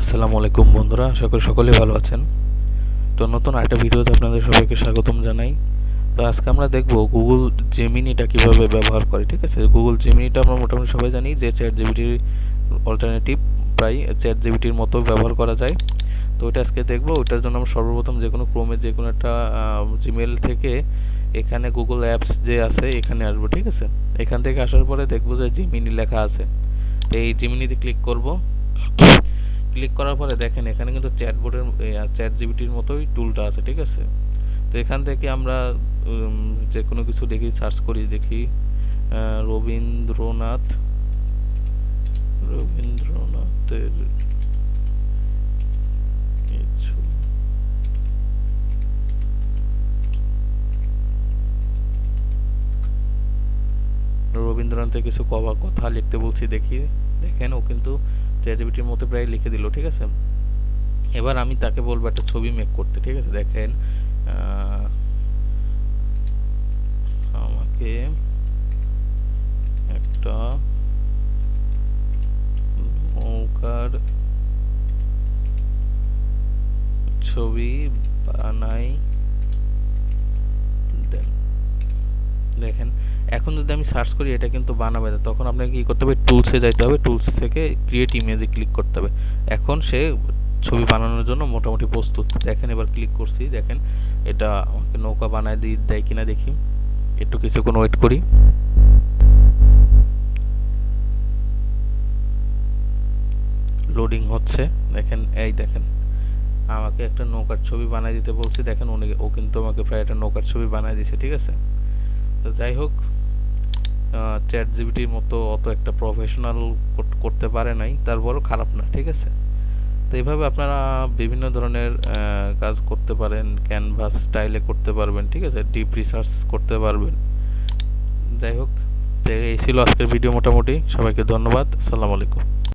আসসালামু আলাইকুম বন্ধুরা, আশা করি সকলেই ভালো আছেন। তো নতুন আরেকটা ভিডিওতে আপনাদের সবাইকে স্বাগতম জানাই। তো আজকে আমরা দেখব গুগল জেমিনিটা কিভাবে ব্যবহার করে। ঠিক আছে, গুগল জেমিনিটা আমরা মোটামুটি সবাই জানি যে চ্যাট জিপিটির অল্টারনেটিভ, প্রায় চ্যাট জিপিটির মতো ব্যবহার করা যায়। তো ওইটা আজকে দেখব। ওইটার জন্য আমরা সর্বপ্রথম যে কোনো ক্রোমে যে কোনো একটা জিমেল থেকে এখানে গুগল অ্যাপস যে আছে এখানে আসবো। ঠিক আছে, এখান থেকে আসার পরে দেখবো যে জিমিনি লেখা আছে। তো এই জিমিনিতে ক্লিক করব। ক্লিক করার পরে দেখেন এখানে কিন্তু চ্যাটবোর্ডের চ্যাট জিপিটির মতোই টুলটা আছে। ঠিক আছে, তো এখান থেকে আমরা যে কোনো কিছু দেখি, সার্চ করি, দেখি রবীন্দ্রনাথের কিছু রবীন্দ্রনাথের কিছু কথা লিখতে বলছি, দেখি। দেখেন ও কিন্তু চ্যাট জিপিটির মতো প্রায় লিখে দিল। ঠিক আছে, এবার আমি তাকে বলবো একটা ছবি মেক করতে। ঠিক আছে, দেখেন আমাকে একটা নৌকার ছবি বানাই দেন। দেখেন এখন যদি আমি সার্চ করি এটা কিন্তু বানাবে না। তখন আপনাকে কি করতে হবে, টুলসে যাইতে হবে, টুলস থেকে ক্রিয়েট ইমেজে ক্লিক করতে হবে। এখন সে ছবি বানানোর জন্য মোটামুটি প্রস্তুত। দেখেন এবার ক্লিক করছি, দেখেন এটা আমাকে নৌকা বানায় দেয় কিনা দেখি। একটু কিছুক্ষণ ওয়েট করি। লোডিং হচ্ছে। দেখেন এই দেখেন আমাকে একটা নৌকার ছবি বানাই দিতে বলছি। দেখেন ও কিন্তু আমাকে প্রায় একটা নৌকার ছবি বানাই দিছে। ঠিক আছে, তো যাই হোক, চ্যাট জিপিটির মতো অত একটা প্রফেশনাল করতে পারে নাই, তারপরও খারাপ না। ঠিক আছে, তো এইভাবে আপনারা বিভিন্ন ধরনের কাজ করতে পারেন, ক্যানভাস স্টাইলে করতে পারবেন। ঠিক আছে, ডিপ রিসার্চ করতে পারবেন। যাই হোক, এই ছিল আজকের ভিডিও। মোটামুটি সবাইকে ধন্যবাদ। আসসালামু আলাইকুম।